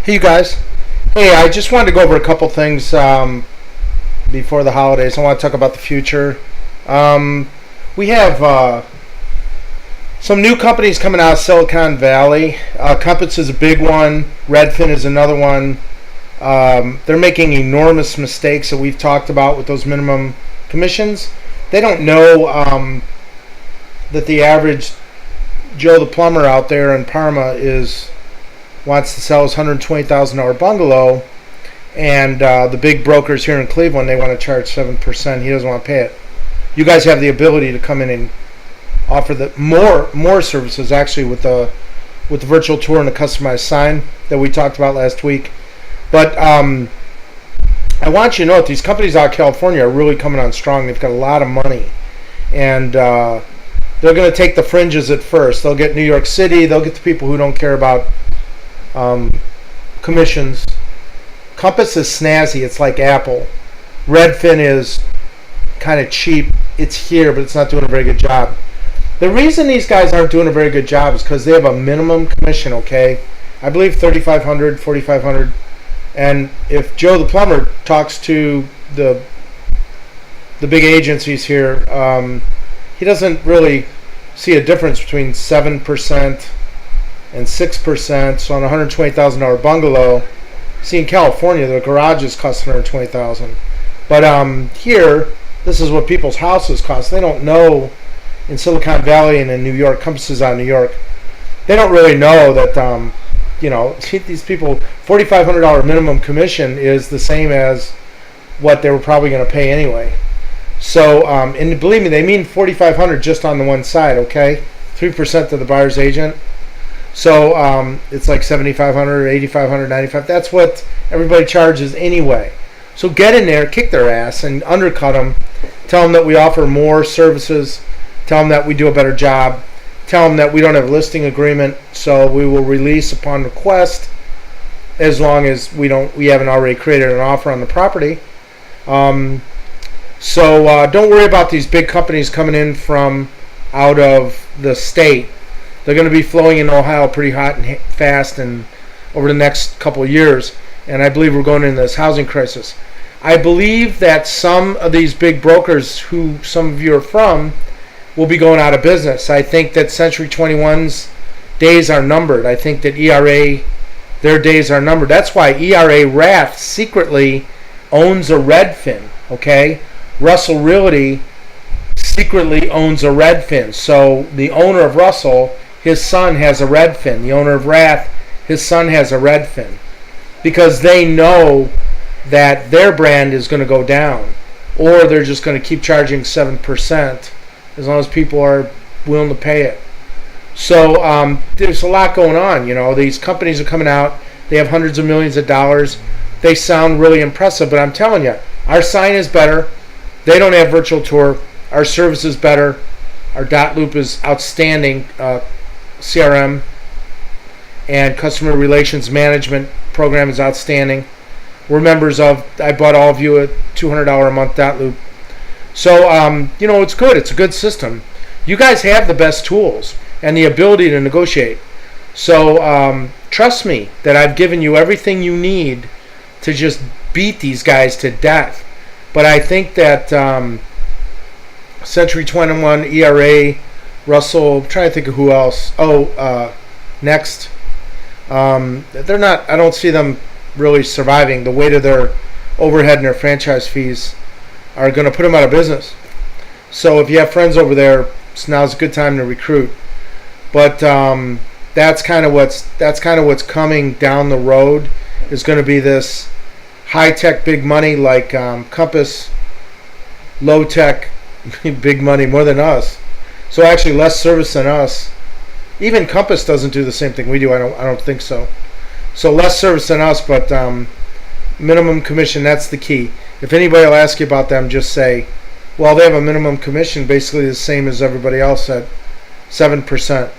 Hey, you guys. Hey, I just wanted to go over a couple things before the holidays. I want to talk about the future. We have some new companies coming out of Silicon Valley. Compass is a big one. Redfin is another one. They're making enormous mistakes that we've talked about with those minimum commissions. They don't know that the average Joe the plumber out there in Parma wants to sell his $120,000 bungalow, and the big brokers here in Cleveland, they want to charge 7%. He doesn't want to pay it. You guys have the ability to come in and offer the more services, actually, with the virtual tour and the customized sign that we talked about last week. But I want you to know that these companies out of California are really coming on strong. They've got a lot of money, and they're going to take the fringes at first. They'll get New York City. They'll get the people who don't care about commissions. Compass is snazzy. It's like Apple. Redfin is kind of cheap. It's here, but it's not doing a very good job. The reason these guys aren't doing a very good job is because they have a minimum commission, okay? I believe $3,500, $4,500. And if Joe the plumber talks to the big agencies here, he doesn't really see a difference between 7% and 6%. So on a $120,000 bungalow, see in California the garages cost $120,000, but here this is what people's houses cost. They don't know in Silicon Valley and in New York. Compass is out of New York. They don't really know that these people, $4,500 minimum commission is the same as what they were probably going to pay anyway. So and believe me, they mean $4,500 just on the one side. Okay, 3% to the buyer's agent. So it's like $7,500, $8,500, $9,500. That's what everybody charges anyway. So get in there, kick their ass, and undercut them. Tell them that we offer more services. Tell them that we do a better job. Tell them that we don't have a listing agreement, so we will release upon request as long as we haven't already created an offer on the property. So don't worry about these big companies coming in from out of the state. They're going to be flowing in Ohio pretty hot and fast and over the next couple of years. And I believe we're going into this housing crisis. I believe that some of these big brokers, who some of you are from, will be going out of business. I think that Century 21's days are numbered. I think that ERA, their days are numbered. That's why ERA Rath secretly owns a Redfin. Okay, Russell Realty secretly owns a Redfin. So the owner of Russell, his son has a Redfin. The owner of Rath, his son has a Redfin. Because they know that their brand is going to go down. Or they're just going to keep charging 7% as long as people are willing to pay it. So there's a lot going on. You know, these companies are coming out. They have hundreds of millions of dollars. They sound really impressive. But I'm telling you, our sign is better. They don't have virtual tour. Our service is better. Our dot loop is outstanding. CRM and customer relations management program is outstanding. We're members of, I bought all of you a $200 a month dot loop. So, it's good. It's a good system. You guys have the best tools and the ability to negotiate. So, trust me that I've given you everything you need to just beat these guys to death. But I think that Century 21, ERA, Russell, I'm trying to think of who else. Next. They're not, I don't see them really surviving. The weight of their overhead and their franchise fees are going to put them out of business. So if you have friends over there, now's a good time to recruit. But that's kind of what's coming down the road, is going to be this high-tech big money like Compass, low-tech big money, more than us. So actually less service than us. Even Compass doesn't do the same thing we do. I don't think so. So less service than us, but minimum commission, that's the key. If anybody will ask you about them, just say, well, they have a minimum commission basically the same as everybody else at 7%.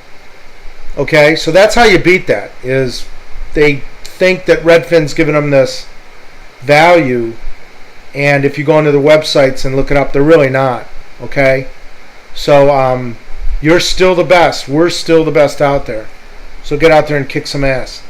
Okay, so that's how you beat that, is they think that Redfin's giving them this value, and if you go onto the websites and look it up, they're really not. Okay, so you're still the best. We're still the best out there. So get out there and kick some ass.